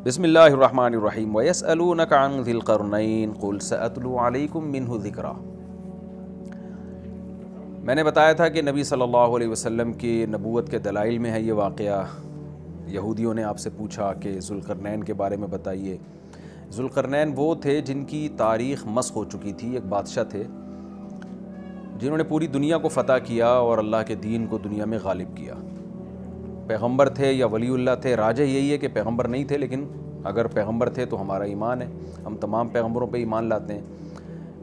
بسم اللہ الرحمن الرحیم وَيَسْأَلُونَكَ عَنْ ذِي الْقَرْنَيْنِ قُلْ سَأَتْلُو عَلَيْكُم مِّنْهُ ذِكْرًا۔ میں نے بتایا تھا کہ نبی صلی اللہ علیہ وسلم کی نبوت کے دلائل میں ہے یہ واقعہ۔ یہودیوں نے آپ سے پوچھا کہ ذوالقرنین کے بارے میں بتائیے۔ ذوالقرنین وہ تھے جن کی تاریخ مسخ ہو چکی تھی، ایک بادشاہ تھے جنہوں نے پوری دنیا کو فتح کیا اور اللہ کے دین کو دنیا میں غالب کیا۔ پیغمبر تھے یا ولی اللہ تھے، راجح یہی ہے کہ پیغمبر نہیں تھے، لیکن اگر پیغمبر تھے تو ہمارا ایمان ہے، ہم تمام پیغمبروں پہ ایمان لاتے ہیں۔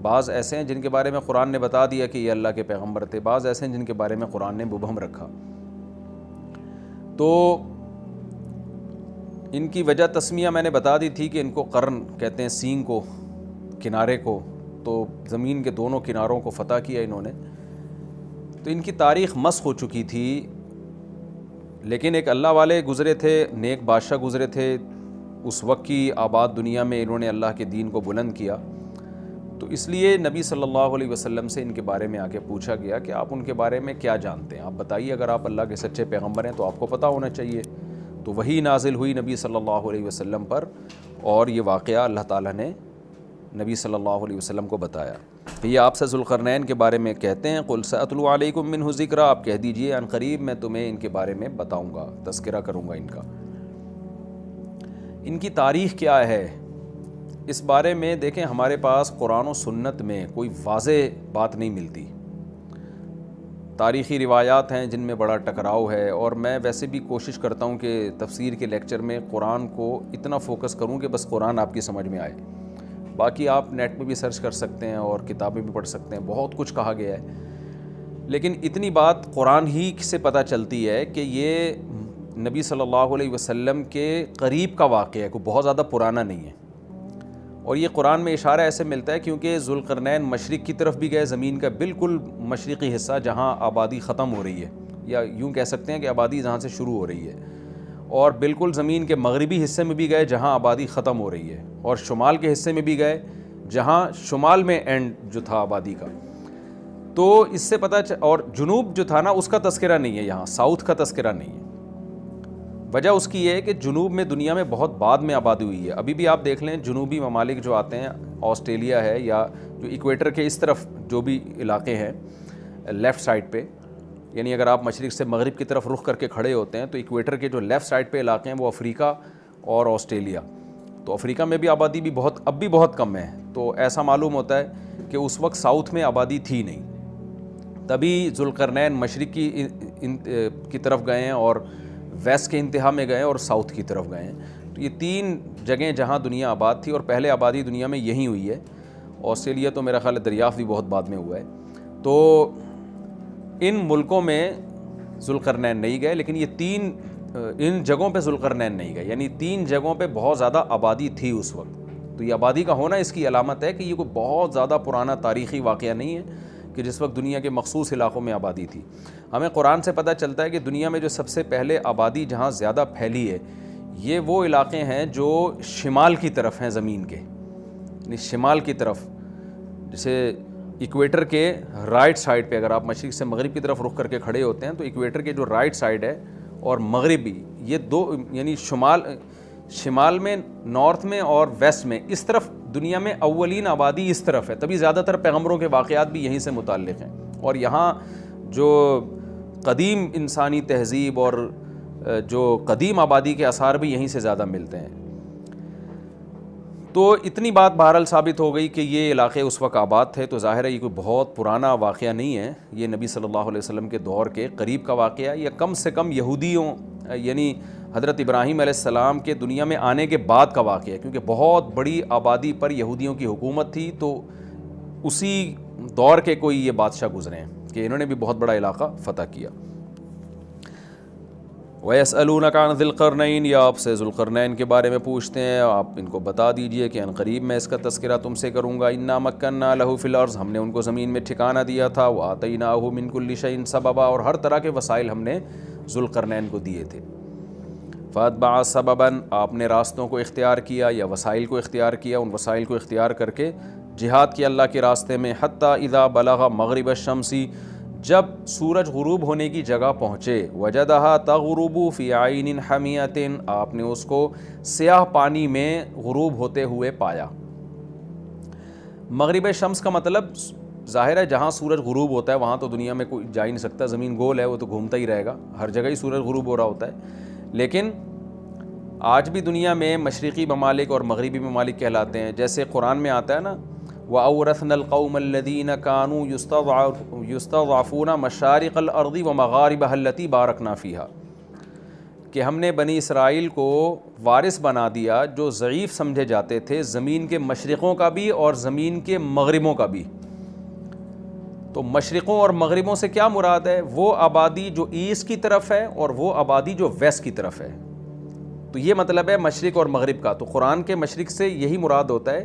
بعض ایسے ہیں جن کے بارے میں قرآن نے بتا دیا کہ یہ اللہ کے پیغمبر تھے، بعض ایسے ہیں جن کے بارے میں قرآن نے مبہم رکھا۔ تو ان کی وجہ تسمیہ میں نے بتا دی تھی کہ ان کو قرن کہتے ہیں، سینگ کو، کنارے کو، تو زمین کے دونوں کناروں کو فتح کیا انہوں نے۔ تو ان کی تاریخ مسخ ہو چکی تھی، لیکن ایک اللہ والے گزرے تھے، نیک بادشاہ گزرے تھے، اس وقت کی آباد دنیا میں انہوں نے اللہ کے دین کو بلند کیا۔ تو اس لیے نبی صلی اللہ علیہ وسلم سے ان کے بارے میں آ کے پوچھا گیا کہ آپ ان کے بارے میں کیا جانتے ہیں، آپ بتائیے، اگر آپ اللہ کے سچے پیغمبر ہیں تو آپ کو پتہ ہونا چاہیے۔ تو وہی نازل ہوئی نبی صلی اللہ علیہ وسلم پر، اور یہ واقعہ اللہ تعالیٰ نے نبی صلی اللہ علیہ وسلم کو بتایا کہ یہ آپ سے ذوالقرنین کے بارے میں کہتے ہیں، قُلْ سَأَتْلُو عَلَيْكُم مِّنْهُ ذِكْرًا، آپ کہہ دیجئے عن قریب میں تمہیں ان کے بارے میں بتاؤں گا، تذکرہ کروں گا ان کا۔ ان کی تاریخ کیا ہے اس بارے میں دیکھیں، ہمارے پاس قرآن و سنت میں کوئی واضح بات نہیں ملتی۔ تاریخی روایات ہیں جن میں بڑا ٹکراؤ ہے، اور میں ویسے بھی کوشش کرتا ہوں کہ تفسیر کے لیکچر میں قرآن کو اتنا فوکس کروں کہ بس قرآن آپ کی سمجھ میں آئے۔ باقی آپ نیٹ پہ بھی سرچ کر سکتے ہیں اور کتابیں بھی پڑھ سکتے ہیں، بہت کچھ کہا گیا ہے، لیکن اتنی بات قرآن ہی سے پتہ چلتی ہے کہ یہ نبی صلی اللہ علیہ وسلم کے قریب کا واقعہ ہے، کوئی بہت زیادہ پرانا نہیں ہے۔ اور یہ قرآن میں اشارہ ایسے ملتا ہے کیونکہ ذوالقرنین مشرق کی طرف بھی گئے، زمین کا بالکل مشرقی حصہ جہاں آبادی ختم ہو رہی ہے، یا یوں کہہ سکتے ہیں کہ آبادی جہاں سے شروع ہو رہی ہے، اور بالکل زمین کے مغربی حصے میں بھی گئے جہاں آبادی ختم ہو رہی ہے، اور شمال کے حصے میں بھی گئے جہاں شمال میں اینڈ جو تھا آبادی کا۔ تو اس سے اور جنوب جو تھا نا، اس کا تذکرہ نہیں ہے یہاں، ساؤتھ کا تذکرہ نہیں ہے۔ وجہ اس کی یہ ہے کہ جنوب میں دنیا میں بہت بعد میں آبادی ہوئی ہے۔ ابھی بھی آپ دیکھ لیں، جنوبی ممالک جو آتے ہیں، آسٹریلیا ہے، یا جو ایکویٹر کے اس طرف جو بھی علاقے ہیں لیفٹ سائڈ پہ، یعنی اگر آپ مشرق سے مغرب کی طرف رخ کر کے کھڑے ہوتے ہیں تو ایکویٹر کے جو لیفٹ سائڈ پہ علاقے ہیں وہ افریقہ اور آسٹریلیا۔ تو افریقہ میں بھی آبادی بھی اب بھی بہت کم ہے، تو ایسا معلوم ہوتا ہے کہ اس وقت ساؤتھ میں آبادی تھی نہیں، تبھی ذوالقرنین مشرق کی طرف گئے ہیں، اور ویسٹ کے انتہا میں گئے، اور ساؤتھ کی طرف گئے ہیں۔ تو یہ تین جگہیں جہاں دنیا آباد تھی، اور پہلے آبادی دنیا میں یہی ہوئی ہے۔ آسٹریلیا تو میرا خیال ہے دریافت بھی بہت بعد میں ہوا ہے۔ تو ان ملکوں میں ذوالقرنین نہیں گئے، لیکن یہ ان جگہوں پہ ذوالقرنین نہیں گئے، یعنی تین جگہوں پہ بہت زیادہ آبادی تھی اس وقت۔ تو یہ آبادی کا ہونا اس کی علامت ہے کہ یہ کوئی بہت زیادہ پرانا تاریخی واقعہ نہیں ہے کہ جس وقت دنیا کے مخصوص علاقوں میں آبادی تھی۔ ہمیں قرآن سے پتہ چلتا ہے کہ دنیا میں جو سب سے پہلے آبادی جہاں زیادہ پھیلی ہے، یہ وہ علاقے ہیں جو شمال کی طرف ہیں زمین کے، یعنی شمال کی طرف، جیسے ایکویٹر کے رائٹ سائڈ پہ، اگر آپ مشرق سے مغرب کی طرف رخ کر کے کھڑے ہوتے ہیں تو ایکویٹر کے جو رائٹ سائڈ ہے اور مغربی، یہ دو، یعنی شمال میں، نارتھ میں اور ویسٹ میں، اس طرف دنیا میں اولین آبادی اس طرف ہے، تبھی زیادہ تر پیغمبروں کے واقعات بھی یہیں سے متعلق ہیں، اور یہاں جو قدیم انسانی تہذیب اور جو قدیم آبادی کے آثار بھی یہیں سے زیادہ ملتے ہیں۔ تو اتنی بات بہرحال ثابت ہو گئی کہ یہ علاقے اس وقت آباد تھے، تو ظاہر ہے یہ کوئی بہت پرانا واقعہ نہیں ہے، یہ نبی صلی اللہ علیہ وسلم کے دور کے قریب کا واقعہ ہے، یا کم سے کم یہودیوں، یعنی حضرت ابراہیم علیہ السلام کے دنیا میں آنے کے بعد کا واقعہ ہے، کیونکہ بہت بڑی آبادی پر یہودیوں کی حکومت تھی، تو اسی دور کے کوئی یہ بادشاہ گزرے ہیں کہ انہوں نے بھی بہت بڑا علاقہ فتح کیا۔ وَيَسْأَلُونَكَ عَنْ ذِي الْقَرْنَيْنِ، یا آپ سے ذوالقرنین کے بارے میں پوچھتے ہیں، آپ ان کو بتا دیجئے کہ ان قریب میں اس کا تذکرہ تم سے کروں گا۔ اِنَّا مَكَّنَّا لَهُ فِي الْأَرْضِ، ہم نے ان کو زمین میں ٹھکانہ دیا تھا، وَآتَيْنَاهُ مِنْ كُلِّ شَيْءٍ سَبَبًا، اور ہر طرح کے وسائل ہم نے ذوالقرنین کو دیے تھے۔ فَأَتْبَعَ سَبَبًا، آپ نے راستوں کو اختیار کیا یا وسائل کو اختیار کیا، ان وسائل کو اختیار کر کے جہاد کیا اللہ کے راستے میں، حتیٰ اذا بلغ مغرب الشمس، جب سورج غروب ہونے کی جگہ پہنچے، وجدہا تغرب فی عین حمیۃ، آپ نے اس کو سیاہ پانی میں غروب ہوتے ہوئے پایا۔ مغرب شمس کا مطلب ظاہر ہے جہاں سورج غروب ہوتا ہے وہاں تو دنیا میں کوئی جا ہی نہیں سکتا، زمین گول ہے، وہ تو گھومتا ہی رہے گا، ہر جگہ ہی سورج غروب ہو رہا ہوتا ہے۔ لیکن آج بھی دنیا میں مشرقی ممالک اور مغربی ممالک کہلاتے ہیں، جیسے قرآن میں آتا ہے نا، وَأَوْرَثْنَا الْقَوْمَ الَّذِينَ كَانُوا يُسْتَضْعَفُونَ مَشَارِقَ الْأَرْضِ وَمَغَارِبَهَا الَّتِي بَارَكْنَا فِيهَا، کہ ہم نے بنی اسرائیل کو وارث بنا دیا جو ضعیف سمجھے جاتے تھے، زمین کے مشرقوں کا بھی اور زمین کے مغربوں کا بھی۔ تو مشرقوں اور مغربوں سے کیا مراد ہے؟ وہ آبادی جو ایسٹ کی طرف ہے اور وہ آبادی جو ویسٹ کی طرف ہے۔ تو یہ مطلب ہے مشرق اور مغرب کا۔ تو قرآن کے مشرق سے یہی مراد ہوتا ہے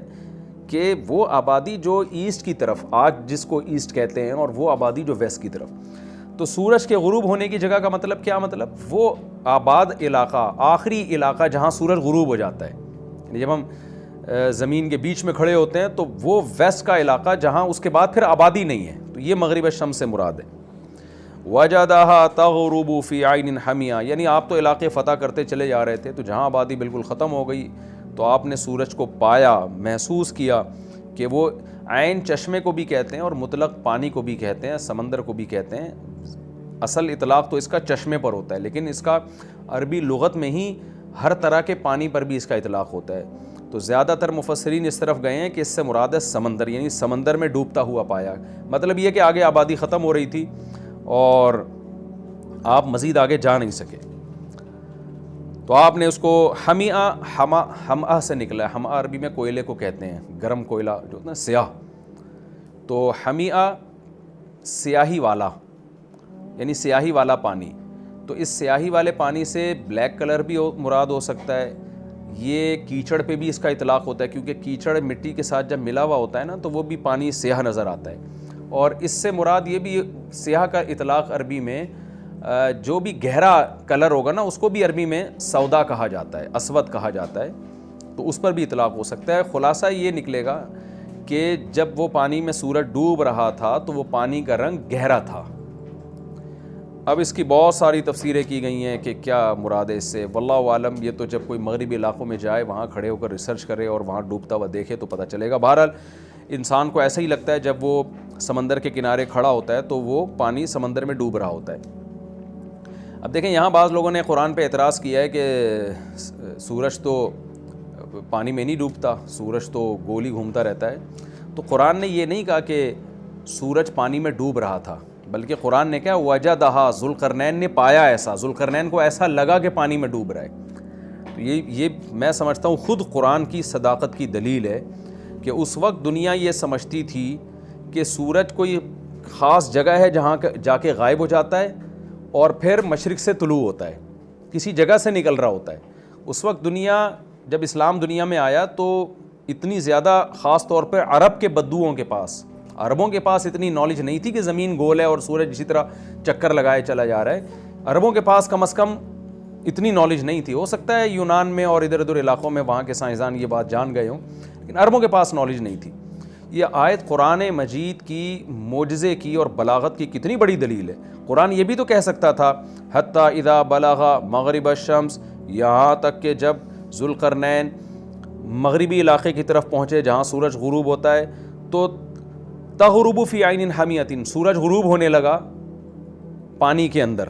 کہ وہ آبادی جو ایسٹ کی طرف، آج جس کو ایسٹ کہتے ہیں، اور وہ آبادی جو ویسٹ کی طرف۔ تو سورج کے غروب ہونے کی جگہ کا مطلب کیا؟ مطلب وہ آباد علاقہ، آخری علاقہ جہاں سورج غروب ہو جاتا ہے۔ جب ہم زمین کے بیچ میں کھڑے ہوتے ہیں تو وہ ویسٹ کا علاقہ جہاں اس کے بعد پھر آبادی نہیں ہے، تو یہ مغرب الشمس سے مراد ہے۔ وجدہا تغرب فی عین حمیہ، یعنی آپ تو علاقے فتح کرتے چلے جا رہے تھے، تو جہاں آبادی بالکل ختم ہو گئی تو آپ نے سورج کو پایا، محسوس کیا کہ وہ عین چشمے کو بھی کہتے ہیں اور مطلق پانی کو بھی کہتے ہیں، سمندر کو بھی کہتے ہیں۔ اصل اطلاق تو اس کا چشمے پر ہوتا ہے، لیکن اس کا عربی لغت میں ہی ہر طرح کے پانی پر بھی اس کا اطلاق ہوتا ہے۔ تو زیادہ تر مفسرین اس طرف گئے ہیں کہ اس سے مراد ہے سمندر، یعنی سمندر میں ڈوبتا ہوا پایا۔ مطلب یہ کہ آگے آبادی ختم ہو رہی تھی اور آپ مزید آگے جا نہیں سکے، تو آپ نے اس کو حمآ سے نکلا ہے۔ حمآ عربی میں کوئلے کو کہتے ہیں، گرم کوئلہ جو ہوتا ہے سیاہ، تو حمیہ سیاہی والا، یعنی سیاہی والا پانی۔ تو اس سیاہی والے پانی سے بلیک کلر بھی مراد ہو سکتا ہے، یہ کیچڑ پہ بھی اس کا اطلاق ہوتا ہے، کیونکہ کیچڑ مٹی کے ساتھ جب ملا ہوا ہوتا ہے نا تو وہ بھی پانی سیاہ نظر آتا ہے۔ اور اس سے مراد یہ بھی، سیاہ کا اطلاق عربی میں جو بھی گہرا کلر ہوگا نا اس کو بھی عربی میں سودا کہا جاتا ہے، اسود کہا جاتا ہے، تو اس پر بھی اطلاق ہو سکتا ہے۔ خلاصہ یہ نکلے گا کہ جب وہ پانی میں سورج ڈوب رہا تھا تو وہ پانی کا رنگ گہرا تھا۔ اب اس کی بہت ساری تفسیریں کی گئی ہیں کہ کیا مراد ہے اس سے، واللہ عالم۔ یہ تو جب کوئی مغربی علاقوں میں جائے، وہاں کھڑے ہو کر ریسرچ کرے اور وہاں ڈوبتا ہوا دیکھے تو پتہ چلے گا۔ بہرحال انسان کو ایسا ہی لگتا ہے جب وہ سمندر کے کنارے کھڑا ہوتا ہے تو وہ پانی سمندر میں ڈوب رہا ہوتا ہے۔ اب دیکھیں یہاں بعض لوگوں نے قرآن پہ اعتراض کیا ہے کہ سورج تو پانی میں نہیں ڈوبتا، سورج تو گول ہی گھومتا رہتا ہے۔ تو قرآن نے یہ نہیں کہا کہ سورج پانی میں ڈوب رہا تھا، بلکہ قرآن نے کہا وجدہا، ذوالقرنین نے پایا ایسا، ذوالقرنین کو ایسا لگا کہ پانی میں ڈوب رہا ہے۔ تو یہ میں سمجھتا ہوں خود قرآن کی صداقت کی دلیل ہے کہ اس وقت دنیا یہ سمجھتی تھی کہ سورج کوئی خاص جگہ ہے جہاں جا کے غائب ہو جاتا ہے اور پھر مشرق سے طلوع ہوتا ہے، کسی جگہ سے نکل رہا ہوتا ہے۔ اس وقت دنیا، جب اسلام دنیا میں آیا تو اتنی زیادہ، خاص طور پہ عرب کے بدوؤں کے پاس، عربوں کے پاس اتنی نالج نہیں تھی کہ زمین گول ہے اور سورج اسی طرح چکر لگائے چلا جا رہا ہے۔ عربوں کے پاس کم از کم اتنی نالج نہیں تھی۔ ہو سکتا ہے یونان میں اور ادھر ادھر علاقوں میں وہاں کے سائنسدان یہ بات جان گئے ہوں، لیکن عربوں کے پاس نالج نہیں تھی۔ یہ آیت قرآن مجید کی معجزے کی اور بلاغت کی کتنی بڑی دلیل ہے۔ قرآن یہ بھی تو کہہ سکتا تھا حتی اذا بلغ مغرب الشمس، یہاں تک کہ جب ذوالقرنین مغربی علاقے کی طرف پہنچے جہاں سورج غروب ہوتا ہے تو تغرب فی عین حمیۃ، سورج غروب ہونے لگا پانی کے اندر۔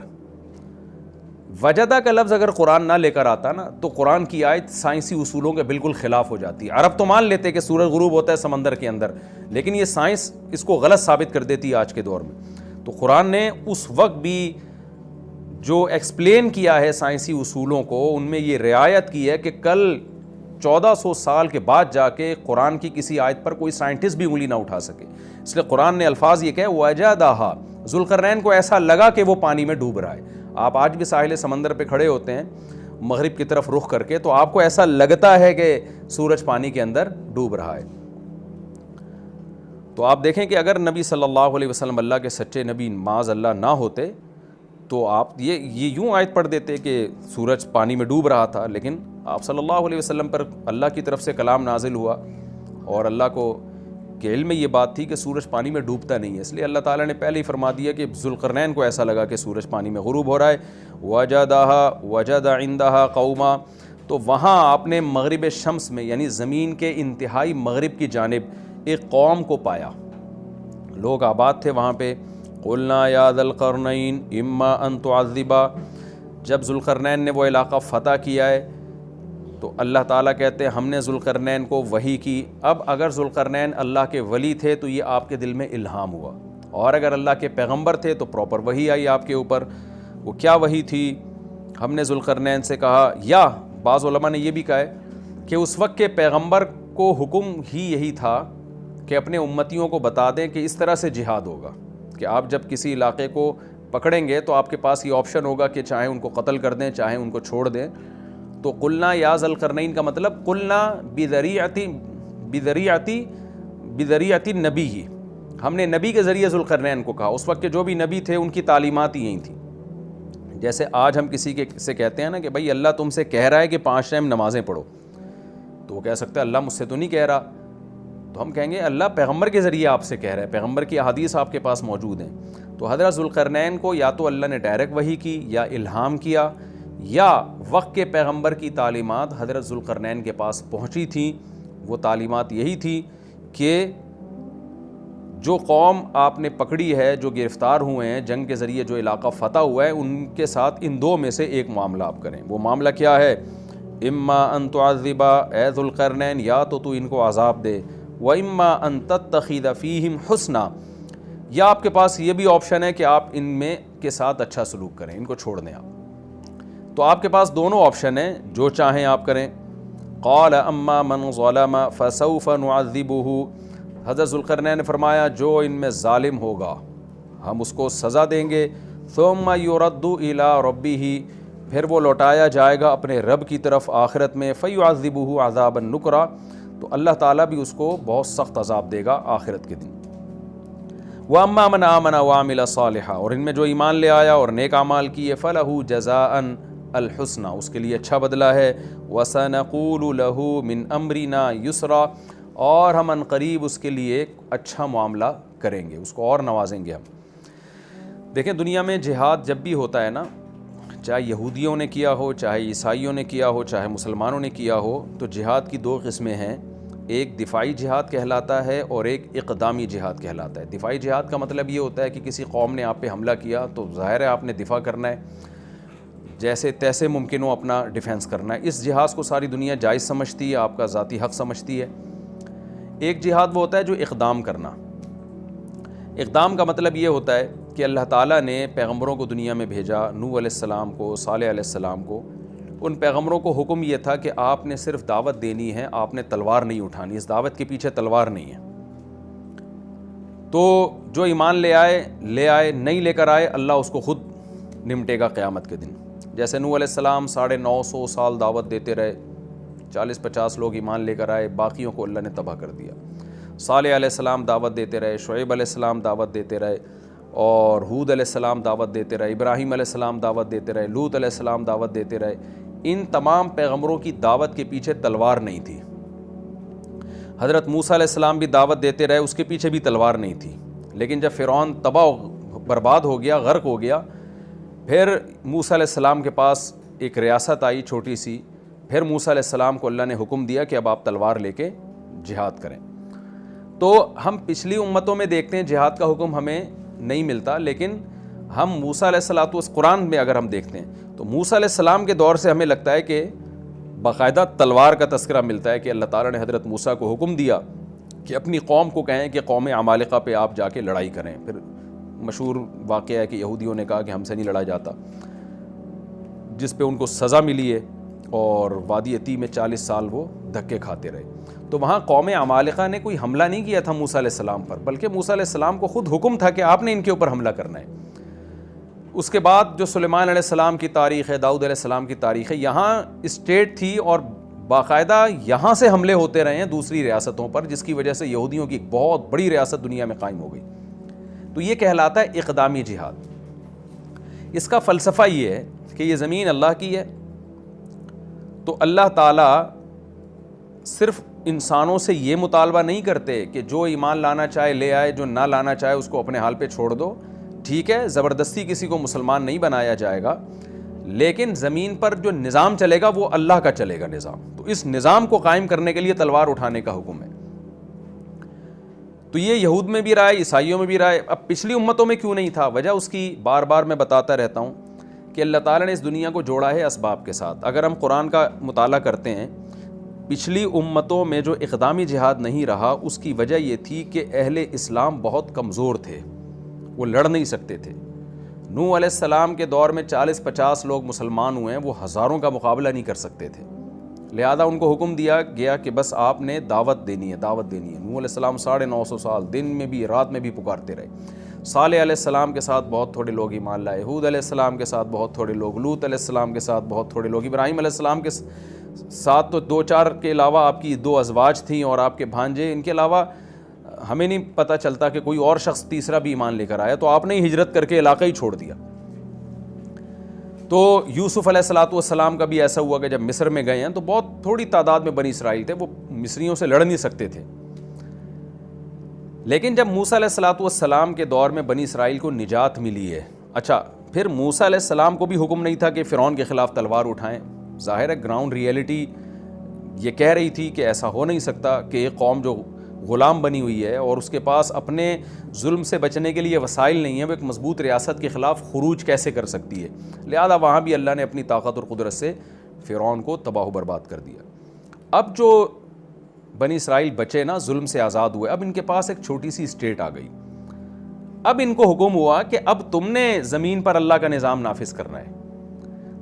وجدہ کا لفظ اگر قرآن نہ لے کر آتا نا تو قرآن کی آیت سائنسی اصولوں کے بالکل خلاف ہو جاتی۔ عرب تو مان لیتے کہ سورج غروب ہوتا ہے سمندر کے اندر، لیکن یہ سائنس اس کو غلط ثابت کر دیتی ہے آج کے دور میں۔ تو قرآن نے اس وقت بھی جو ایکسپلین کیا ہے سائنسی اصولوں کو، ان میں یہ رعایت کی ہے کہ کل 1400 سال کے بعد جا کے قرآن کی کسی آیت پر کوئی سائنٹسٹ بھی انگلی نہ اٹھا سکے۔ اس لیے قرآن نے الفاظ یہ کہے وجدہا، ذوالقرنین کو ایسا لگا کہ وہ پانی میں ڈوب رہا ہے۔ آپ آج بھی ساحل سمندر پہ کھڑے ہوتے ہیں مغرب کی طرف رخ کر کے تو آپ کو ایسا لگتا ہے کہ سورج پانی کے اندر ڈوب رہا ہے۔ تو آپ دیکھیں کہ اگر نبی صلی اللہ علیہ وسلم اللہ کے سچے نبی معاذ اللہ نہ ہوتے تو آپ یہ یوں آیت پڑھ دیتے کہ سورج پانی میں ڈوب رہا تھا، لیکن آپ صلی اللہ علیہ وسلم پر اللہ کی طرف سے کلام نازل ہوا اور اللہ کو کے علم میں یہ بات تھی کہ سورج پانی میں ڈوبتا نہیں ہے، اس لیے اللہ تعالیٰ نے پہلے ہی فرما دیا کہ ذوالقرنین کو ایسا لگا کہ سورج پانی میں غروب ہو رہا ہے، وجد عندها قوما، تو وہاں آپ نے مغرب شمس میں یعنی زمین کے انتہائی مغرب کی جانب ایک قوم کو پایا، لوگ آباد تھے وہاں پہ. قلنا یا ذا القرنین اما ان تعذبا، جب ذوالقرنین نے وہ علاقہ فتح کیا ہے تو اللہ تعالیٰ کہتے ہیں ہم نے ذوالقرنین کو وحی کی. اب اگر ذوالقرنین اللہ کے ولی تھے تو یہ آپ کے دل میں الہام ہوا، اور اگر اللہ کے پیغمبر تھے تو پراپر وحی آئی آپ کے اوپر. وہ کیا وحی تھی؟ ہم نے ذوالقرنین سے کہا، یا بعض علماء نے یہ بھی کہا ہے کہ اس وقت کے پیغمبر کو حکم ہی یہی تھا کہ اپنے امتیوں کو بتا دیں کہ اس طرح سے جہاد ہوگا کہ آپ جب کسی علاقے کو پکڑیں گے تو آپ کے پاس یہ آپشن ہوگا کہ چاہے ان کو قتل کر دیں چاہے ان کو چھوڑ دیں. تو قلنا یا ذا القرنین کا مطلب قلنا بذریعتی نبی ہی، ہم نے نبی کے ذریعے ذوالقرنین کو کہا. اس وقت کے جو بھی نبی تھے ان کی تعلیمات ہی یہی تھیں. جیسے آج ہم کسی کے سے کہتے ہیں نا کہ بھائی اللہ تم سے کہہ رہا ہے کہ 5 ٹائم نمازیں پڑھو، تو وہ کہہ سکتا ہے اللہ مجھ سے تو نہیں کہہ رہا، تو ہم کہیں گے اللہ پیغمبر کے ذریعے آپ سے کہہ رہا ہے، پیغمبر کی احادیث آپ کے پاس موجود ہیں. تو حضرت ذوالقرنین کو یا تو اللہ نے ڈائریکٹ وحی کی یا الہام کیا، یا وقت کے پیغمبر کی تعلیمات حضرت ذوالقرنین کے پاس پہنچی تھیں. وہ تعلیمات یہی تھی کہ جو قوم آپ نے پکڑی ہے، جو گرفتار ہوئے ہیں جنگ کے ذریعے، جو علاقہ فتح ہوا ہے، ان کے ساتھ ان 2 میں سے ایک معاملہ آپ کریں. وہ معاملہ کیا ہے؟ اما ان تعذبا، اے ذوالقرنین یا تو ان کو عذاب دے، و اما ان تتخذ فیہم حسنا، یا آپ کے پاس یہ بھی آپشن ہے کہ آپ ان میں کے ساتھ اچھا سلوک کریں، ان کو چھوڑ دیں آپ. تو آپ کے پاس دونوں آپشن ہیں، جو چاہیں آپ کریں. قال اما من ظلم فسوف نعذبه، حضرت ذوالقرنین نے فرمایا جو ان میں ظالم ہوگا ہم اس کو سزا دیں گے. ثم يرد الى ربه، پھر وہ لوٹایا جائے گا اپنے رب کی طرف آخرت میں. فيعذبه عذابا نکرا، تو اللہ تعالیٰ بھی اس کو بہت سخت عذاب دے گا آخرت کے دن. واما من آمن وعمل صالحا، اور ان میں جو ایمان لے آیا اور نیک اعمال کیے، فلہ جزاء الحسنى، اس کے لیے اچھا بدلہ ہے. وسنقول له من امرنا یسرا، اور ہم ان قریب اس کے لیے اچھا معاملہ کریں گے، اس کو اور نوازیں گے ہم. دیکھیں دنیا میں جہاد جب بھی ہوتا ہے نا، چاہے یہودیوں نے کیا ہو، چاہے عیسائیوں نے کیا ہو، چاہے مسلمانوں نے کیا ہو، تو جہاد کی 2 قسمیں ہیں. ایک دفاعی جہاد کہلاتا ہے اور ایک اقدامی جہاد کہلاتا ہے. دفاعی جہاد کا مطلب یہ ہوتا ہے کہ کسی قوم نے آپ پہ حملہ کیا تو ظاہر ہے آپ نے دفاع کرنا ہے، جیسے تیسے ممکن ہو اپنا ڈیفینس کرنا ہے. اس جہاد کو ساری دنیا جائز سمجھتی ہے، آپ کا ذاتی حق سمجھتی ہے. ایک جہاد وہ ہوتا ہے جو اقدام کرنا. اقدام کا مطلب یہ ہوتا ہے کہ اللہ تعالیٰ نے پیغمبروں کو دنیا میں بھیجا، نوح علیہ السلام کو، صالح علیہ السلام کو. ان پیغمبروں کو حکم یہ تھا کہ آپ نے صرف دعوت دینی ہے، آپ نے تلوار نہیں اٹھانی، اس دعوت کے پیچھے تلوار نہیں ہے. تو جو ایمان لے آئے، نہیں لے کر آئے، اللہ اس کو خود نمٹے گا قیامت کے دن. جیسے نوح علیہ السلام 950 سال دعوت دیتے رہے، 40-50 لوگ ایمان لے کر آئے، باقیوں کو اللہ نے تباہ کر دیا. صالح علیہ السلام دعوت دیتے رہے، شعیب علیہ السلام دعوت دیتے رہے، اور ہود علیہ السلام دعوت دیتے رہے، ابراہیم علیہ السلام دعوت دیتے رہے، لوط علیہ السلام دعوت دیتے رہے. ان تمام پیغمبروں کی دعوت کے پیچھے تلوار نہیں تھی. حضرت موسیٰ علیہ السلام بھی دعوت دیتے رہے، اس کے پیچھے بھی تلوار نہیں تھی. لیکن جب فرعون تباہ برباد ہو گیا، غرق ہو گیا، پھر موسیٰ علیہ السلام کے پاس ایک ریاست آئی چھوٹی سی. پھر موسیٰ علیہ السلام کو اللہ نے حکم دیا کہ اب آپ تلوار لے کے جہاد کریں. تو ہم پچھلی امتوں میں دیکھتے ہیں جہاد کا حکم ہمیں نہیں ملتا، لیکن ہم موسیٰ علیہ السلام اس قرآن میں اگر ہم دیکھتے ہیں تو موسیٰ علیہ السلام کے دور سے ہمیں لگتا ہے کہ باقاعدہ تلوار کا تذکرہ ملتا ہے کہ اللہ تعالیٰ نے حضرت موسیٰ کو حکم دیا کہ اپنی قوم کو کہیں کہ قوم عمالقہ پہ آپ جا کے لڑائی کریں. پھر مشہور واقعہ ہے کہ یہودیوں نے کہا کہ ہم سے نہیں لڑا جاتا، جس پہ ان کو سزا ملی ہے، اور وادی عتیق میں 40 سال وہ دھکے کھاتے رہے. تو وہاں قوم عمالقہ نے کوئی حملہ نہیں کیا تھا موسیٰ علیہ السلام پر، بلکہ موسیٰ علیہ السلام کو خود حکم تھا کہ آپ نے ان کے اوپر حملہ کرنا ہے. اس کے بعد جو سلیمان علیہ السلام کی تاریخ ہے، داؤد علیہ السلام کی تاریخ ہے، یہاں اسٹیٹ تھی اور باقاعدہ یہاں سے حملے ہوتے رہے ہیں دوسری ریاستوں پر، جس کی وجہ سے یہودیوں کی ایک بہت بڑی ریاست دنیا میں قائم ہو گئی. تو یہ کہلاتا ہے اقدامی جہاد. اس کا فلسفہ یہ ہے کہ یہ زمین اللہ کی ہے، تو اللہ تعالیٰ صرف انسانوں سے یہ مطالبہ نہیں کرتے کہ جو ایمان لانا چاہے لے آئے، جو نہ لانا چاہے اس کو اپنے حال پہ چھوڑ دو. ٹھیک ہے، زبردستی کسی کو مسلمان نہیں بنایا جائے گا، لیکن زمین پر جو نظام چلے گا وہ اللہ کا چلے گا نظام. تو اس نظام کو قائم کرنے کے لیے تلوار اٹھانے کا حکم ہے. تو یہ یہود میں بھی رہا ہے، عیسائیوں میں بھی رہا ہے. اب پچھلی امتوں میں کیوں نہیں تھا؟ وجہ اس کی بار بار میں بتاتا رہتا ہوں کہ اللہ تعالیٰ نے اس دنیا کو جوڑا ہے اسباب کے ساتھ. اگر ہم قرآن کا مطالعہ کرتے ہیں، پچھلی امتوں میں جو اقدامی جہاد نہیں رہا اس کی وجہ یہ تھی کہ اہل اسلام بہت کمزور تھے، وہ لڑ نہیں سکتے تھے. نوح علیہ السلام کے دور میں 40-50 لوگ مسلمان ہوئے ہیں، وہ ہزاروں کا مقابلہ نہیں کر سکتے تھے. لہذا ان کو حکم دیا گیا کہ بس آپ نے دعوت دینی ہے، دعوت دینی ہے. نوح علیہ السلام 950 سال دن میں بھی رات میں بھی پکارتے رہے. صالح علیہ السلام کے ساتھ بہت تھوڑے لوگ ایمان لائے، ہود علیہ السلام کے ساتھ بہت تھوڑے لوگ، لوط علیہ السلام کے ساتھ بہت تھوڑے لوگ، ابراہیم علیہ السلام کے ساتھ تو 2-4 کے علاوہ آپ کی 2 ازواج تھیں اور آپ کے بھانجے. ان کے علاوہ ہمیں نہیں پتہ چلتا کہ کوئی اور شخص تیسرا بھی ایمان لے کر آیا. تو آپ نے ہی ہجرت کر کے علاقہ ہی چھوڑ دیا. تو یوسف علیہ السلام کا بھی ایسا ہوا کہ جب مصر میں گئے ہیں تو بہت تھوڑی تعداد میں بنی اسرائیل تھے، وہ مصریوں سے لڑ نہیں سکتے تھے. لیکن جب موسیٰ علیہ السلام کے دور میں بنی اسرائیل کو نجات ملی ہے، اچھا پھر موسیٰ علیہ السلام کو بھی حکم نہیں تھا کہ فرعون کے خلاف تلوار اٹھائیں. ظاہر ہے گراؤنڈ ریئلٹی یہ کہہ رہی تھی کہ ایسا ہو نہیں سکتا کہ ایک قوم جو غلام بنی ہوئی ہے اور اس کے پاس اپنے ظلم سے بچنے کے لیے وسائل نہیں ہیں، وہ ایک مضبوط ریاست کے خلاف خروج کیسے کر سکتی ہے. لہذا وہاں بھی اللہ نے اپنی طاقت اور قدرت سے فرعون کو تباہ و برباد کر دیا. اب جو بنی اسرائیل بچے نا، ظلم سے آزاد ہوئے، اب ان کے پاس ایک چھوٹی سی اسٹیٹ آ گئی. اب ان کو حکم ہوا کہ اب تم نے زمین پر اللہ کا نظام نافذ کرنا ہے.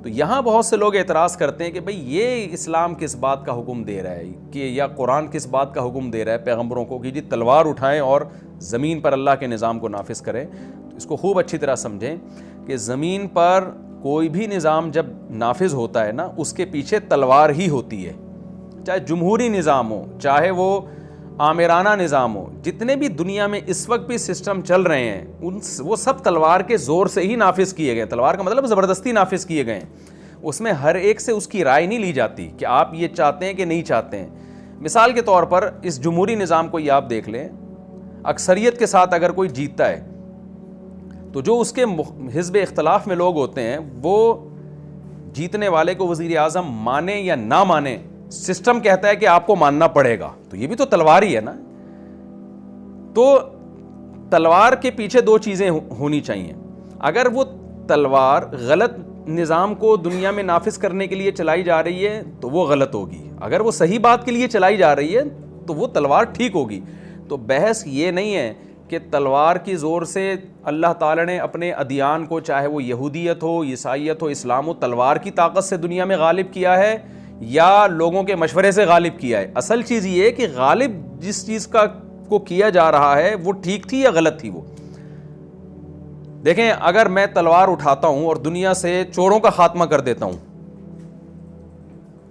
تو یہاں بہت سے لوگ اعتراض کرتے ہیں کہ بھئی یہ اسلام کس بات کا حکم دے رہا ہے، کہ یا قرآن کس بات کا حکم دے رہا ہے پیغمبروں کو کہ جی تلوار اٹھائیں اور زمین پر اللہ کے نظام کو نافذ کریں. تو اس کو خوب اچھی طرح سمجھیں کہ زمین پر کوئی بھی نظام جب نافذ ہوتا ہے نا، اس کے پیچھے تلوار ہی ہوتی ہے. چاہے جمہوری نظام ہو، چاہے وہ آمرانہ نظام ہو، جتنے بھی دنیا میں اس وقت بھی سسٹم چل رہے ہیں وہ سب تلوار کے زور سے ہی نافذ کیے گئے. تلوار کا مطلب زبردستی نافذ کیے گئے ہیں. اس میں ہر ایک سے اس کی رائے نہیں لی جاتی کہ آپ یہ چاہتے ہیں کہ نہیں چاہتے ہیں. مثال کے طور پر اس جمہوری نظام کو یہ آپ دیکھ لیں، اکثریت کے ساتھ اگر کوئی جیتتا ہے تو جو اس کے حزب اختلاف میں لوگ ہوتے ہیں وہ جیتنے والے کو وزیر اعظم مانے یا نہ مانے، سسٹم کہتا ہے کہ آپ کو ماننا پڑے گا. تو یہ بھی تو تلوار ہی ہے نا. تو تلوار کے پیچھے 2 چیزیں ہونی چاہیے. اگر وہ تلوار غلط نظام کو دنیا میں نافذ کرنے کے لیے چلائی جا رہی ہے تو وہ غلط ہوگی، اگر وہ صحیح بات کے لیے چلائی جا رہی ہے تو وہ تلوار ٹھیک ہوگی. تو بحث یہ نہیں ہے کہ تلوار کی زور سے اللہ تعالیٰ نے اپنے ادیان کو، چاہے وہ یہودیت ہو، عیسائیت ہو، اسلام ہو، تلوار کی طاقت سے دنیا میں غالب کیا ہے یا لوگوں کے مشورے سے غالب کیا ہے. اصل چیز یہ ہے کہ غالب جس چیز کو کیا جا رہا ہے وہ ٹھیک تھی یا غلط تھی. وہ دیکھیں، اگر میں تلوار اٹھاتا ہوں اور دنیا سے چوروں کا خاتمہ کر دیتا ہوں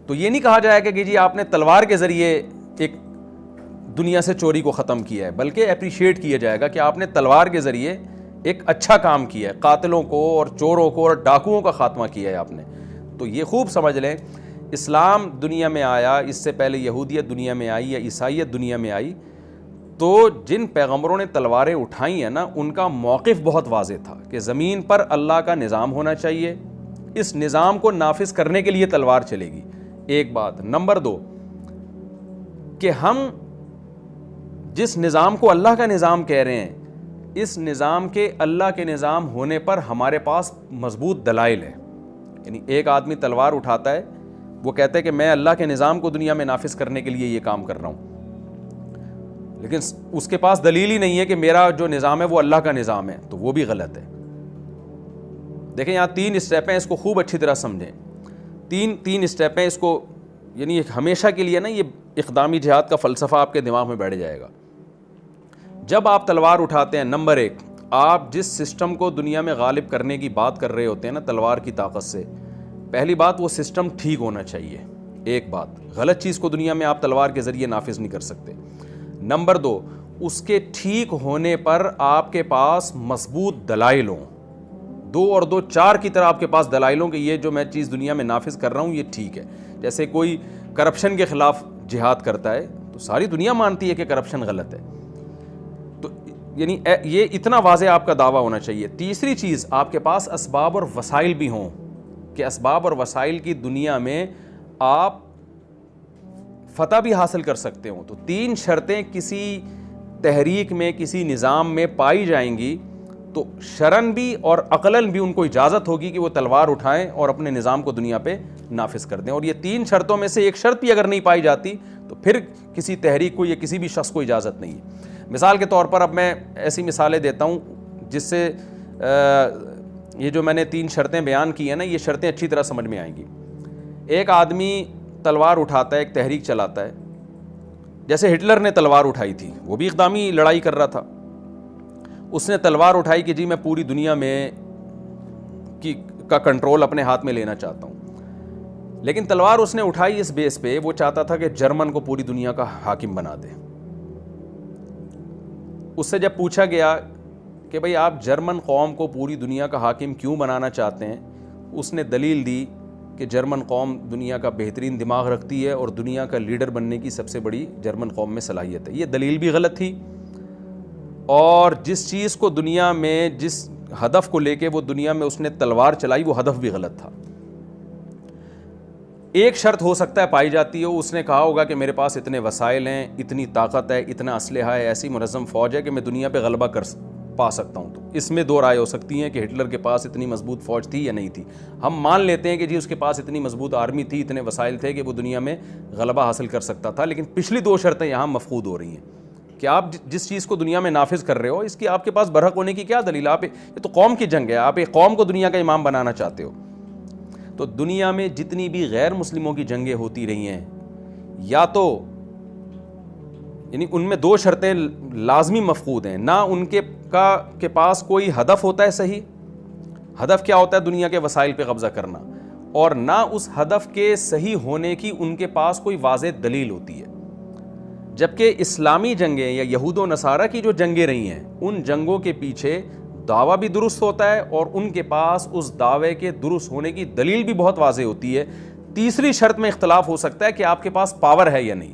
تو یہ نہیں کہا جائے گا کہ جی آپ نے تلوار کے ذریعے ایک دنیا سے چوری کو ختم کیا ہے، بلکہ اپریشیٹ کیا جائے گا کہ آپ نے تلوار کے ذریعے ایک اچھا کام کیا ہے، قاتلوں کو اور چوروں کو اور ڈاکوؤں کا خاتمہ کیا ہے آپ نے. تو یہ خوب سمجھ لیں، اسلام دنیا میں آیا، اس سے پہلے یہودیت دنیا میں آئی یا عیسائیت دنیا میں آئی، تو جن پیغمبروں نے تلواریں اٹھائی ہیں نا، ان کا موقف بہت واضح تھا کہ زمین پر اللہ کا نظام ہونا چاہیے، اس نظام کو نافذ کرنے کے لیے تلوار چلے گی. ایک بات. نمبر 2 کہ ہم جس نظام کو اللہ کا نظام کہہ رہے ہیں، اس نظام کے اللہ کے نظام ہونے پر ہمارے پاس مضبوط دلائل ہیں. یعنی ایک آدمی تلوار اٹھاتا ہے، وہ کہتا ہے کہ میں اللہ کے نظام کو دنیا میں نافذ کرنے کے لیے یہ کام کر رہا ہوں، لیکن اس کے پاس دلیل ہی نہیں ہے کہ میرا جو نظام ہے وہ اللہ کا نظام ہے، تو وہ بھی غلط ہے. دیکھیں یہاں 3 اسٹیپ ہیں، اس کو خوب اچھی طرح سمجھیں. تین اسٹیپ ہیں، اس کو یعنی ہمیشہ کے لیے نا یہ اقدامی جہاد کا فلسفہ آپ کے دماغ میں بیٹھ جائے گا. جب آپ تلوار اٹھاتے ہیں، نمبر 1، آپ جس سسٹم کو دنیا میں غالب کرنے کی بات کر رہے ہوتے ہیں نا تلوار کی طاقت سے، پہلی بات وہ سسٹم ٹھیک ہونا چاہیے. ایک بات، غلط چیز کو دنیا میں آپ تلوار کے ذریعے نافذ نہیں کر سکتے. نمبر 2، اس کے ٹھیک ہونے پر آپ کے پاس مضبوط دلائل ہوں. 2 اور 2 4 کی طرح آپ کے پاس دلائل ہوں کہ یہ جو میں چیز دنیا میں نافذ کر رہا ہوں یہ ٹھیک ہے. جیسے کوئی کرپشن کے خلاف جہاد کرتا ہے ساری دنیا مانتی ہے کہ کرپشن غلط ہے. تو یعنی یہ اتنا واضح آپ کا دعویٰ ہونا چاہیے. تیسری چیز، آپ کے پاس اسباب اور وسائل بھی ہوں کہ اسباب اور وسائل کی دنیا میں آپ فتح بھی حاصل کر سکتے ہوں. تو 3 شرطیں کسی تحریک میں، کسی نظام میں پائی جائیں گی تو شرعن بھی اور عقلاً بھی ان کو اجازت ہوگی کہ وہ تلوار اٹھائیں اور اپنے نظام کو دنیا پہ نافذ کر دیں. اور یہ 3 شرطوں میں سے ایک شرط بھی اگر نہیں پائی جاتی تو پھر کسی تحریک کو یا کسی بھی شخص کو اجازت نہیں ہے. مثال کے طور پر اب میں ایسی مثالیں دیتا ہوں جس سے یہ جو میں نے 3 شرطیں بیان کی ہیں نا، یہ شرطیں اچھی طرح سمجھ میں آئیں گی. ایک آدمی تلوار اٹھاتا ہے، ایک تحریک چلاتا ہے. جیسے ہٹلر نے تلوار اٹھائی تھی، وہ بھی اقدامی لڑائی کر رہا تھا. اس نے تلوار اٹھائی کہ جی میں پوری دنیا میں کا کنٹرول اپنے ہاتھ میں لینا چاہتا ہوں. لیکن تلوار اس نے اٹھائی اس بیس پہ وہ چاہتا تھا کہ جرمن کو پوری دنیا کا حاکم بنا دے. اس سے جب پوچھا گیا کہ بھئی آپ جرمن قوم کو پوری دنیا کا حاکم کیوں بنانا چاہتے ہیں، اس نے دلیل دی کہ جرمن قوم دنیا کا بہترین دماغ رکھتی ہے اور دنیا کا لیڈر بننے کی سب سے بڑی جرمن قوم میں صلاحیت ہے. یہ دلیل بھی غلط تھی، اور جس چیز کو دنیا میں، جس ہدف کو لے کے وہ دنیا میں اس نے تلوار چلائی، وہ ہدف بھی غلط تھا. ایک شرط ہو سکتا ہے پائی جاتی ہو، اس نے کہا ہوگا کہ میرے پاس اتنے وسائل ہیں، اتنی طاقت ہے، اتنا اسلحہ ہے، ایسی منظم فوج ہے کہ میں دنیا پہ غلبہ پا سکتا ہوں. تو اس میں 2 رائے ہو سکتی ہیں کہ ہٹلر کے پاس اتنی مضبوط فوج تھی یا نہیں تھی. ہم مان لیتے ہیں کہ جی اس کے پاس اتنی مضبوط آرمی تھی، اتنے وسائل تھے کہ وہ دنیا میں غلبہ حاصل کر سکتا تھا. لیکن پچھلی 2 شرطیں یہاں مفقود ہو رہی ہیں کہ آپ جس چیز کو دنیا میں نافذ کر رہے ہو، اس کی آپ کے پاس برحق ہونے کی کیا دلیل؟ آپ یہ تو قوم کی جنگ ہے، آپ ایک قوم کو دنیا کا امام بنانا چاہتے ہو. تو دنیا میں جتنی بھی غیر مسلموں کی جنگیں ہوتی رہی ہیں، یا تو یعنی ان میں 2 شرطیں لازمی مفقود ہیں. نہ ان کے پاس کوئی ہدف ہوتا ہے صحیح، ہدف کیا ہوتا ہے؟ دنیا کے وسائل پہ قبضہ کرنا. اور نہ اس ہدف کے صحیح ہونے کی ان کے پاس کوئی واضح دلیل ہوتی ہے. جبکہ اسلامی جنگیں یا یہود و نصارہ کی جو جنگیں رہی ہیں، ان جنگوں کے پیچھے دعویٰ بھی درست ہوتا ہے اور ان کے پاس اس دعوے کے درست ہونے کی دلیل بھی بہت واضح ہوتی ہے. تیسری شرط میں اختلاف ہو سکتا ہے کہ آپ کے پاس پاور ہے یا نہیں.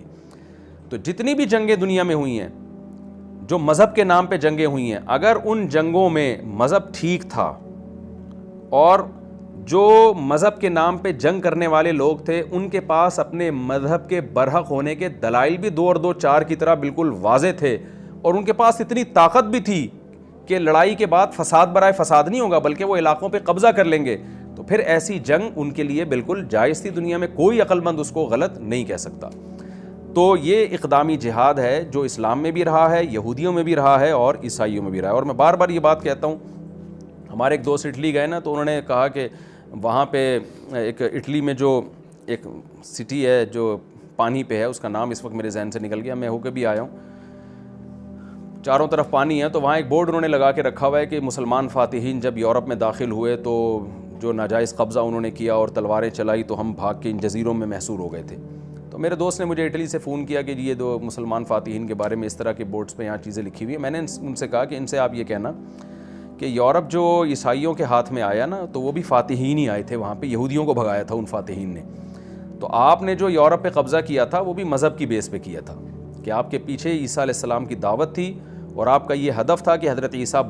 تو جتنی بھی جنگیں دنیا میں ہوئی ہیں، جو مذہب کے نام پہ جنگیں ہوئی ہیں، اگر ان جنگوں میں مذہب ٹھیک تھا اور جو مذہب کے نام پہ جنگ کرنے والے لوگ تھے ان کے پاس اپنے مذہب کے برحق ہونے کے دلائل بھی 2 اور 2 4 کی طرح بالکل واضح تھے، اور ان کے پاس اتنی طاقت بھی تھی کہ لڑائی کے بعد فساد برائے فساد نہیں ہوگا بلکہ وہ علاقوں پہ قبضہ کر لیں گے، تو پھر ایسی جنگ ان کے لیے بالکل جائز تھی. دنیا میں کوئی عقل مند اس کو غلط نہیں کہہ سکتا. تو یہ اقدامی جہاد ہے جو اسلام میں بھی رہا ہے، یہودیوں میں بھی رہا ہے اور عیسائیوں میں بھی رہا ہے. اور میں بار بار یہ بات کہتا ہوں، ہمارے ایک دوست اٹلی گئے نا، تو انہوں نے کہا کہ وہاں پہ ایک اٹلی میں جو ایک سٹی ہے جو پانی پہ ہے، اس کا نام اس وقت میرے ذہن سے نکل گیا، میں ہو کے بھی آیا ہوں، چاروں طرف پانی ہے. تو وہاں ایک بورڈ انہوں نے لگا کے رکھا ہوا ہے کہ مسلمان فاتحین جب یورپ میں داخل ہوئے تو جو ناجائز قبضہ انہوں نے کیا اور تلواریں چلائی تو ہم بھاگ کے ان جزیروں میں محصور ہو گئے تھے. تو میرے دوست نے مجھے اٹلی سے فون کیا کہ یہ 2 مسلمان فاتحین کے بارے میں اس طرح کے بورڈز پہ یہاں چیزیں لکھی ہوئی ہیں. میں نے ان سے کہا کہ ان سے آپ یہ کہنا کہ یورپ جو عیسائیوں کے ہاتھ میں آیا نا، تو وہ بھی فاتحین ہی آئے تھے، وہاں پہ یہودیوں کو بھگایا تھا ان فاتحین نے. تو آپ نے جو یورپ پہ قبضہ کیا تھا وہ بھی مذہب کی بیس پہ کیا تھا کہ آپ کے پیچھے عیسیٰ علیہ السلام کی دعوت تھی اور آپ کا یہ ہدف تھا کہ حضرت عیسیٰ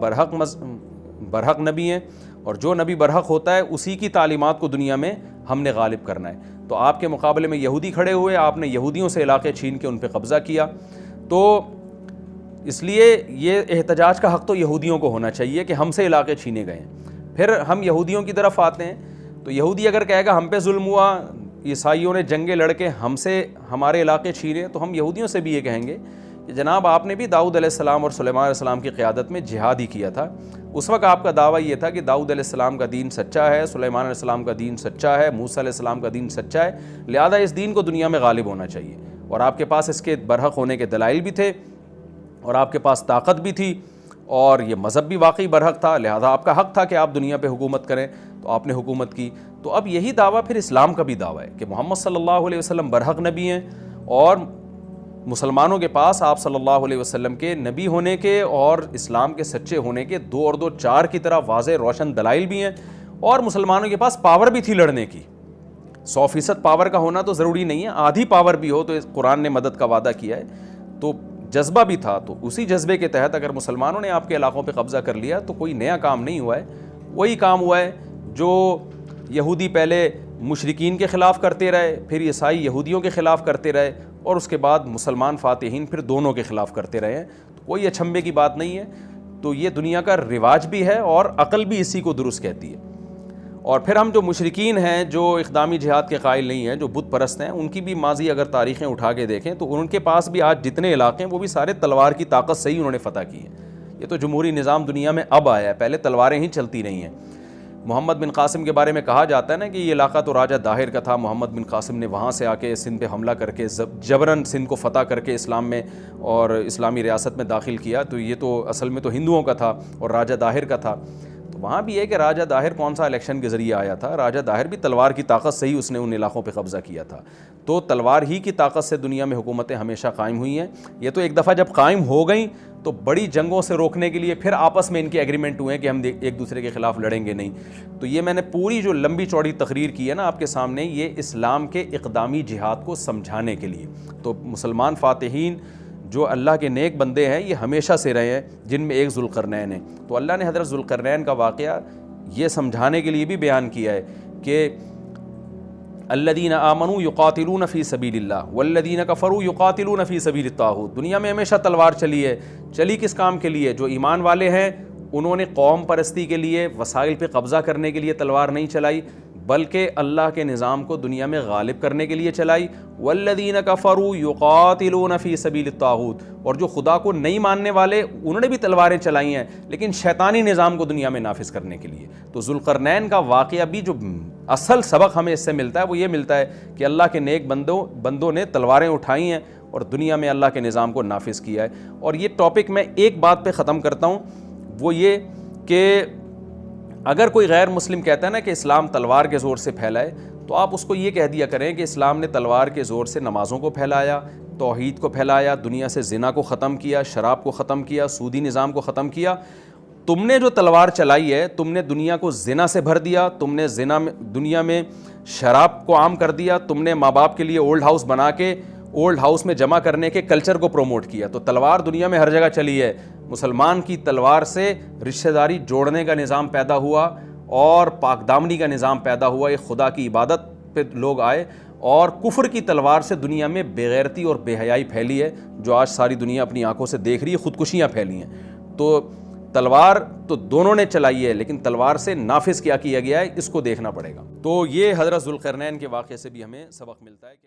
برحق نبی ہیں، اور جو نبی برحق ہوتا ہے اسی کی تعلیمات کو دنیا میں ہم نے غالب کرنا ہے. تو آپ کے مقابلے میں یہودی کھڑے ہوئے، آپ نے یہودیوں سے علاقے چھین کے ان پہ قبضہ کیا. تو اس لیے یہ احتجاج کا حق تو یہودیوں کو ہونا چاہیے کہ ہم سے علاقے چھینے گئے ہیں. پھر ہم یہودیوں کی طرف آتے ہیں تو یہودی اگر کہے گا ہم پہ ظلم ہوا، عیسائیوں نے جنگیں لڑ کے ہم سے ہمارے علاقے چھینے، تو ہم یہودیوں سے بھی یہ کہیں گے کہ جناب آپ نے بھی داؤد علیہ السلام اور سلیمان علیہ السلام کی قیادت میں جہاد ہی کیا تھا. اس وقت آپ کا دعویٰ یہ تھا کہ داؤد علیہ السلام کا دین سچا ہے، سلیمان علیہ السلام کا دین سچا ہے، موسیٰ علیہ السلام کا دین سچا ہے، لہذا اس دین کو دنیا میں غالب ہونا چاہیے. اور آپ کے پاس اس کے برحق ہونے کے دلائل بھی تھے اور آپ کے پاس طاقت بھی تھی اور یہ مذہب بھی واقعی برحق تھا، لہذا آپ کا حق تھا کہ آپ دنیا پہ حکومت کریں. تو آپ نے حکومت کی. تو اب یہی دعویٰ پھر اسلام کا بھی دعویٰ ہے کہ محمد صلی اللہ علیہ وسلم برحق نبی ہیں، اور مسلمانوں کے پاس آپ صلی اللہ علیہ وسلم کے نبی ہونے کے اور اسلام کے سچے ہونے کے 2 اور 2 4 کی طرح واضح روشن دلائل بھی ہیں، اور مسلمانوں کے پاس پاور بھی تھی لڑنے کی. 100% پاور کا ہونا تو ضروری نہیں ہے، آدھی پاور بھی ہو تو قرآن نے مدد کا وعدہ کیا ہے، تو جذبہ بھی تھا، تو اسی جذبے کے تحت اگر مسلمانوں نے آپ کے علاقوں پہ قبضہ کر لیا تو کوئی نیا کام نہیں ہوا ہے، وہی کام ہوا ہے جو یہودی پہلے مشرکین کے خلاف کرتے رہے، پھر عیسائی یہودیوں کے خلاف کرتے رہے، اور اس کے بعد مسلمان فاتحین پھر دونوں کے خلاف کرتے رہے ہیں، تو کوئی اچنبھے کی بات نہیں ہے، تو یہ دنیا کا رواج بھی ہے اور عقل بھی اسی کو درست کہتی ہے۔ اور پھر ہم جو مشرکین ہیں، جو اقدامی جہاد کے قائل نہیں ہیں، جو بت پرست ہیں، ان کی بھی ماضی اگر تاریخیں اٹھا کے دیکھیں تو ان کے پاس بھی آج جتنے علاقے ہیں وہ بھی سارے تلوار کی طاقت سے ہی انہوں نے فتح کی ہیں۔ یہ تو جمہوری نظام دنیا میں اب آیا ہے، پہلے تلواریں ہی چلتی رہی ہیں۔ محمد بن قاسم کے بارے میں کہا جاتا ہے نا کہ یہ علاقہ تو راجہ داہر کا تھا، محمد بن قاسم نے وہاں سے آ کے سندھ پہ حملہ کر کے جبراً سندھ کو فتح کر کے اسلام میں اور اسلامی ریاست میں داخل کیا، تو یہ تو اصل میں تو ہندوؤں کا تھا اور راجہ داہر کا تھا۔ تو وہاں بھی ہے کہ راجہ داہر کون سا الیکشن کے ذریعے آیا تھا، راجہ داہر بھی تلوار کی طاقت سے ہی اس نے ان علاقوں پہ قبضہ کیا تھا، تو تلوار ہی کی طاقت سے دنیا میں حکومتیں ہمیشہ قائم ہوئی ہیں۔ یہ تو ایک دفعہ جب قائم ہو گئیں تو بڑی جنگوں سے روکنے کے لیے پھر آپس میں ان کے ایگریمنٹ ہوئے کہ ہم ایک دوسرے کے خلاف لڑیں گے نہیں۔ تو یہ میں نے پوری جو لمبی چوڑی تقریر کی ہے نا آپ کے سامنے، یہ اسلام کے اقدامی جہاد کو سمجھانے کے لیے۔ تو مسلمان فاتحین جو اللہ کے نیک بندے ہیں یہ ہمیشہ سے رہے ہیں، جن میں ایک ذوالقرنین ہے، تو اللہ نے حضرت ذوالقرنین کا واقعہ یہ سمجھانے کے لیے بھی بیان کیا ہے کہ الذین آمنوا یقاتلون فی سبیل اللہ والذین کفروا یقاتلون فی سبیل الطاغوت۔ دنیا میں ہمیشہ تلوار چلی ہے، چلی کس کام کے لیے؟ جو ایمان والے ہیں انہوں نے قوم پرستی کے لیے، وسائل پہ قبضہ کرنے کے لیے تلوار نہیں چلائی، بلکہ اللہ کے نظام کو دنیا میں غالب کرنے کے لیے چلائی۔ والذین کفروا یقاتلون فی سبیل الطاغوت، اور جو خدا کو نہیں ماننے والے انہوں نے بھی تلواریں چلائی ہیں لیکن شیطانی نظام کو دنیا میں نافذ کرنے کے لیے۔ تو ذوالقرنین کا واقعہ بھی جو اصل سبق ہمیں اس سے ملتا ہے وہ یہ ملتا ہے کہ اللہ کے نیک بندوں نے تلواریں اٹھائی ہیں اور دنیا میں اللہ کے نظام کو نافذ کیا ہے۔ اور یہ ٹاپک میں ایک بات پہ ختم کرتا ہوں، وہ یہ کہ اگر کوئی غیر مسلم کہتا ہے نا کہ اسلام تلوار کے زور سے پھیلا ہے، تو آپ اس کو یہ کہہ دیا کریں کہ اسلام نے تلوار کے زور سے نمازوں کو پھیلایا، توحید کو پھیلایا، دنیا سے زنا کو ختم کیا، شراب کو ختم کیا، سودی نظام کو ختم کیا۔ تم نے جو تلوار چلائی ہے، تم نے دنیا کو زنا سے بھر دیا، تم نے دنیا میں شراب کو عام کر دیا، تم نے ماں باپ کے لیے اولڈ ہاؤس بنا کے اولڈ ہاؤس میں جمع کرنے کے کلچر کو پروموٹ کیا۔ تو تلوار دنیا میں ہر جگہ چلی ہے، مسلمان کی تلوار سے رشتہ داری جوڑنے کا نظام پیدا ہوا اور پاک دامنی کا نظام پیدا ہوا، ایک خدا کی عبادت پہ لوگ آئے، اور کفر کی تلوار سے دنیا میں بے غیرتی اور بے حیائی پھیلی ہے جو آج ساری دنیا اپنی آنکھوں سے دیکھ رہی ہے، خودکشیاں پھیلی ہیں۔ تو تلوار تو دونوں نے چلائی ہے لیکن تلوار سے نافذ کیا گیا ہے، اس کو دیکھنا پڑے گا۔ تو یہ حضرت ذوالقرنین کے واقعے سے بھی ہمیں سبق ملتا ہے کہ